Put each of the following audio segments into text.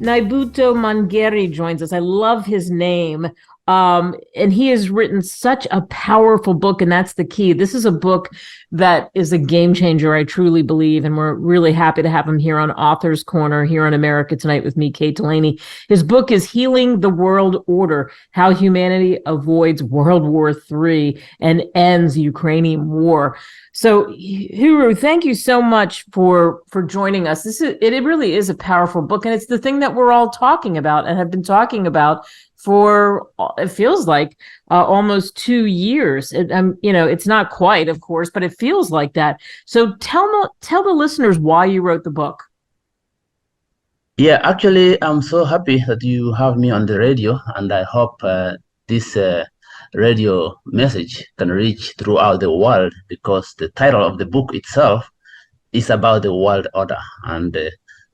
Nyabuto Mangerere joins us. I love his name. And he has written such a powerful book, and that's the key. This is a book that is a game changer, I truly believe, and we're really happy to have him here on Author's Corner here on America Tonight with me, Kate Delaney. His book is Healing the World Order: How Humanity Avoids World War III and Ends Ukrainian War. So, Uhuru, thank you so much for joining us. It really is a powerful book, and it's the thing that we're all talking about and have been talking about for, it feels like, almost 2 years. It's not quite, of course, but it feels like that. So tell the listeners why you wrote the book. Yeah, actually, I'm so happy that you have me on the radio, and I hope this radio message can reach throughout the world, because the title of the book itself is about the world order, and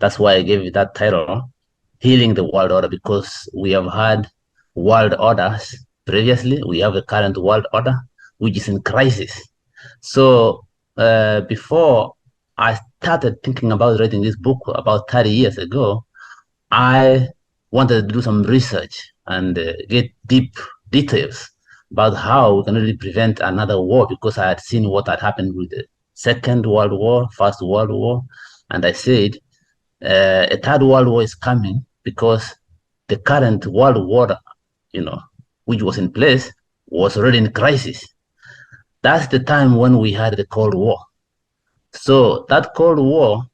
that's why I gave it that title, Healing the World Order, because we have had world orders previously. We have a current world order which is in crisis. So before I started thinking about writing this book about 30 years ago, I wanted to do some research and get deep details about how we can really prevent another war, because I had seen what had happened with the Second World War, First World War, and I said a third world war is coming, because the current world order, which was in place, was already in crisis. That's the time when we had the Cold War. So that Cold War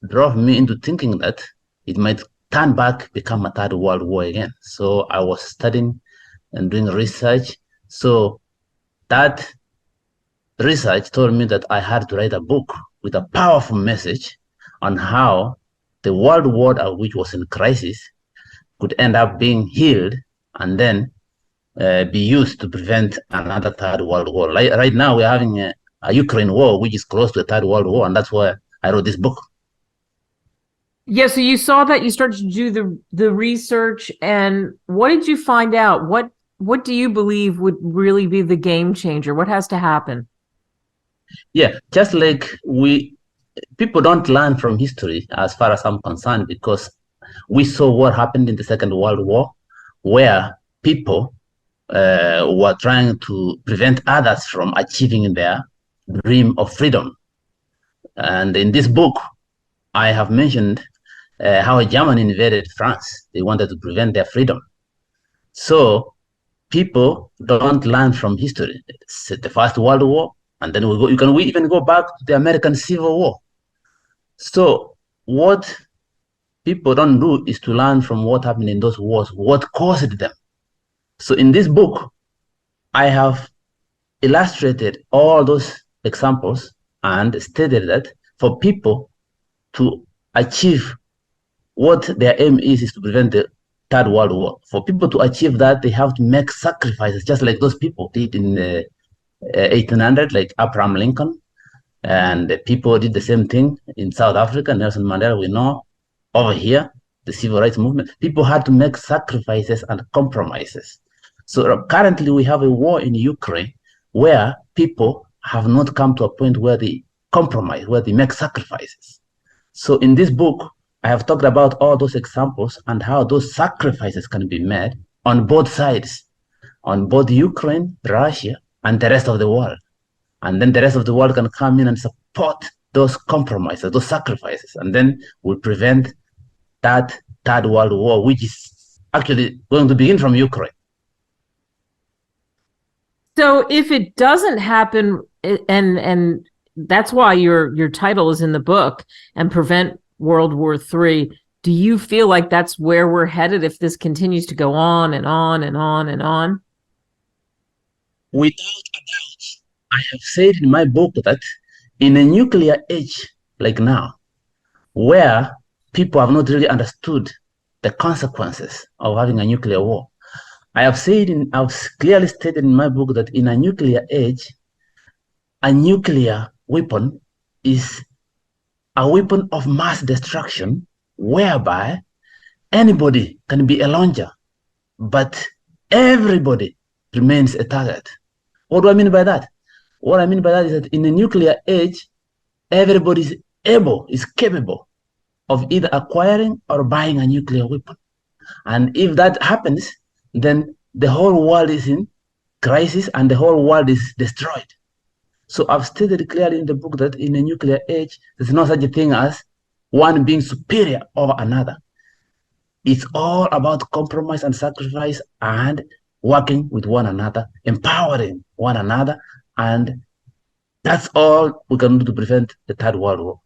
drove me into thinking that it might turn back, become a third world war again. So I was studying and doing research. So that research told me that I had to write a book with a powerful message on how the world order, which was in crisis, could end up being healed and then be used to prevent another third world war. Like right now, we're having a Ukraine war, which is close to a third world war, and that's why I wrote this book. Yeah, so you saw that, you started to do the research, and what did you find out? What do you believe would really be the game changer? What has to happen? Yeah, just like people don't learn from history, as far as I'm concerned, because we saw what happened in the Second World War, where people were trying to prevent others from achieving their dream of freedom. And in this book, I have mentioned how Germany invaded France. They wanted to prevent their freedom. So people don't learn from history. It's the First World War, and then we even go back to the American Civil War. So what people don't do is to learn from what happened in those wars, what caused them. So in this book, I have illustrated all those examples and stated that for people to achieve what their aim is to prevent the Third World War. For people to achieve that, they have to make sacrifices, just like those people did in 1800, like Abraham Lincoln. And people did the same thing in South Africa. Nelson Mandela, we know. Over here, the civil rights movement, people had to make sacrifices and compromises. So currently we have a war in Ukraine where people have not come to a point where they compromise, where they make sacrifices. So in this book, I have talked about all those examples and how those sacrifices can be made on both sides, on both Ukraine, Russia, and the rest of the world. And then the rest of the world can come in and support those compromises, those sacrifices, and then we'll prevent that third world war, which is actually going to begin from Ukraine. So if it doesn't happen, and that's why your title is in the book, and prevent World War III, do you feel like that's where we're headed if this continues to go on and on and on and on? Without a doubt, I have said in my book that in a nuclear age like now, where people have not really understood the consequences of having a nuclear war, I've clearly stated in my book that in a nuclear age, a nuclear weapon is a weapon of mass destruction, whereby anybody can be a launcher, but everybody remains a target. What do I mean by that? What I mean by that is that in a nuclear age, everybody is capable of either acquiring or buying a nuclear weapon. And if that happens, then the whole world is in crisis and the whole world is destroyed. So I've stated clearly in the book that in a nuclear age, there's no such a thing as one being superior over another. It's all about compromise and sacrifice and working with one another, empowering one another, and that's all we can do to prevent the Third World War.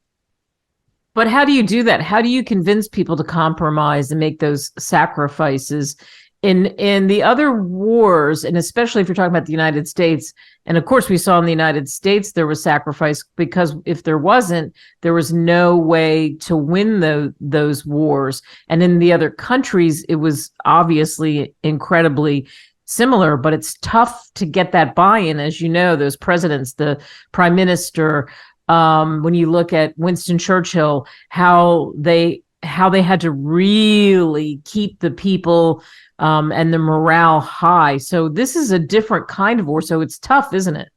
But how do you do that? How do you convince people to compromise and make those sacrifices in the other wars, and especially if you're talking about the United States? And of course, we saw in the United States there was sacrifice, because if there wasn't, there was no way to win those wars. And in the other countries, it was obviously incredibly similar, but it's tough to get that buy-in. As you know, those presidents, the prime minister, when you look at Winston Churchill, how they had to really keep the people and the morale high. So this is a different kind of war. So it's tough, isn't it?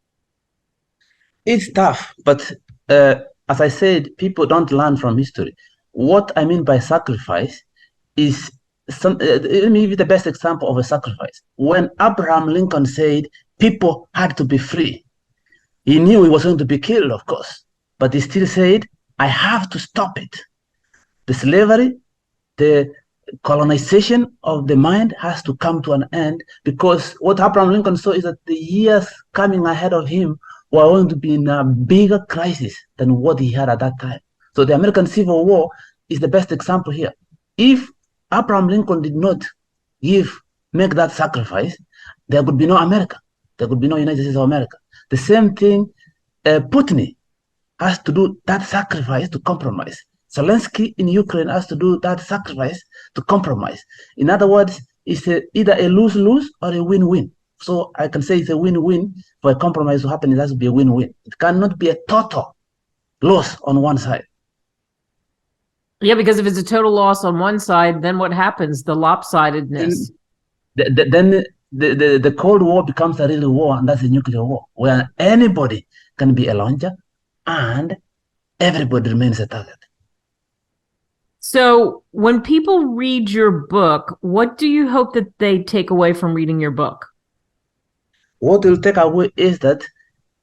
It's tough, but as I said, people don't learn from history. What I mean by sacrifice is let me give you the best example of a sacrifice. When Abraham Lincoln said people had to be free, he knew he was going to be killed, of course, but he still said, I have to stop it. The slavery, the colonization of the mind has to come to an end, because what Abraham Lincoln saw is that the years coming ahead of him were going to be in a bigger crisis than what he had at that time. So the American Civil War is the best example here. If Abraham Lincoln did not make that sacrifice, there could be no America. There could be no United States of America. The same thing, Putin has to do that sacrifice to compromise. Zelensky in Ukraine has to do that sacrifice to compromise. In other words, it's either a lose-lose or a win-win. So I can say it's a win-win. For a compromise to happen, it has to be a win-win. It cannot be a total loss on one side. Yeah, because if it's a total loss on one side, then what happens? The lopsidedness. Then the Cold War becomes a real war, and that's a nuclear war, where anybody can be a launcher and everybody remains a target. So when people read your book, what do you hope that they take away from reading your book? What they'll take away is that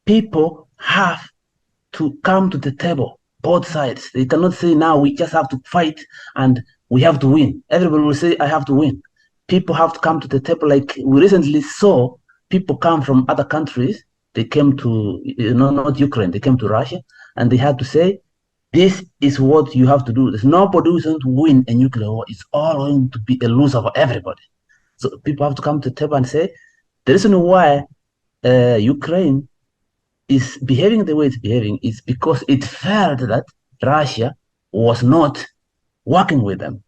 people have to come to the table, both sides. They cannot say, now we just have to fight and we have to win. Everybody will say, I have to win. People have to come to the table. Like we recently saw people come from other countries. They came to, not Ukraine, they came to Russia, and they had to say, this is what you have to do. There's nobody who's going to win a nuclear war. It's all going to be a loser for everybody. So people have to come to the table and say, the reason why Ukraine is behaving the way it's behaving is because it felt that Russia was not working with them.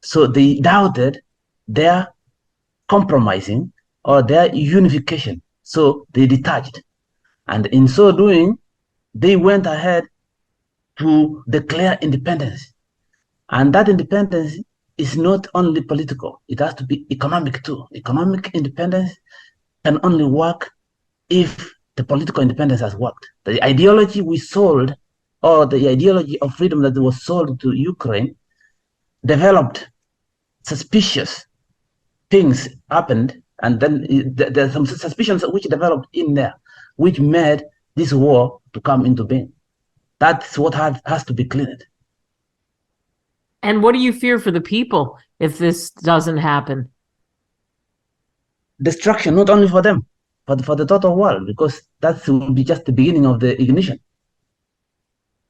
So they doubted their compromising or their unification. So they detached. And in so doing, they went ahead to declare independence. And that independence is not only political, it has to be economic too. Economic independence can only work if the political independence has worked. The ideology we sold, or the ideology of freedom that was sold to Ukraine, developed suspicious things happened, and then there's some suspicions which developed in there, which made this war to come into being. That's what has to be cleaned. And what do you fear for the people if this doesn't happen? Destruction, not only for them, but for the total world, because that will be just the beginning of the ignition.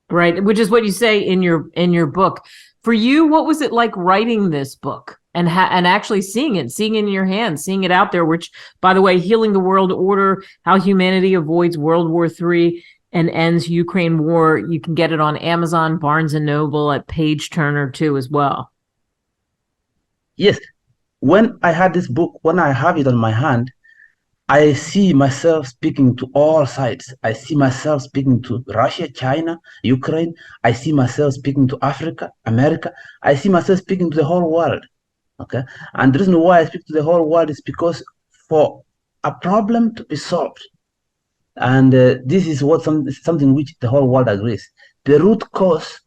Right, which is what you say in your book. For you, what was it like writing this book and actually seeing it in your hands, seeing it out there, which, by the way, Healing the World Order, How Humanity Avoids World War III and Ends Ukraine War. You can get it on Amazon, Barnes & Noble, at PageTurner too as well. Yes. When I had this book, when I have it on my hand, I see myself speaking to all sides. I see myself speaking to Russia, China, Ukraine. I see myself speaking to Africa, America. I see myself speaking to the whole world. Okay. And the reason why I speak to the whole world is because for a problem to be solved, and this is what something which the whole world agrees, the root cause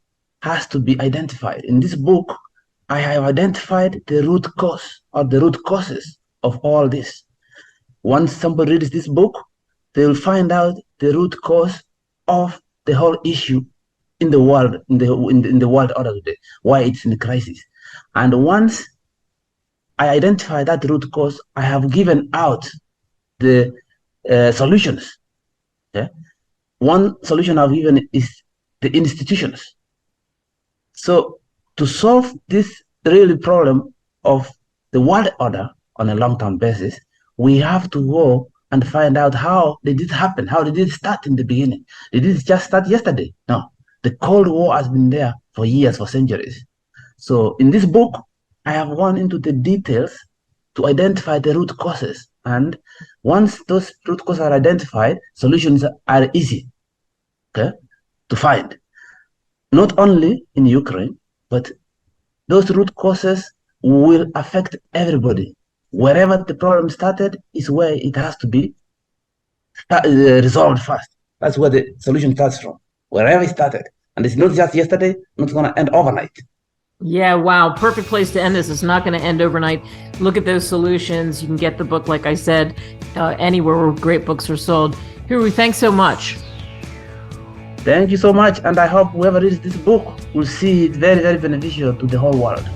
has to be identified. In this book, I have identified the root cause or the root causes of all this. Once somebody reads this book, they will find out the root cause of the whole issue in the world, in the world order today, why it's in crisis. And once I identify that root cause, I have given out the solutions. Yeah? One solution I've given is the institutions. So to solve this really problem of the world order on a long-term basis, we have to go and find out how did it happen? How did it start in the beginning? Did it just start yesterday? No. The Cold War has been there for years, for centuries. So in this book, I have gone into the details to identify the root causes. And once those root causes are identified, solutions are easy, okay, to find. Not only in Ukraine, but those root causes will affect everybody. Wherever the problem started is where it has to be resolved first. That's where the solution starts from, wherever it started. And it's not just yesterday, not going to end overnight. Yeah, wow. Perfect place to end this. It's not going to end overnight. Look at those solutions. You can get the book, like I said, anywhere where great books are sold. Uhuru, thanks so much. Thank you so much. And I hope whoever reads this book will see it very, very beneficial to the whole world.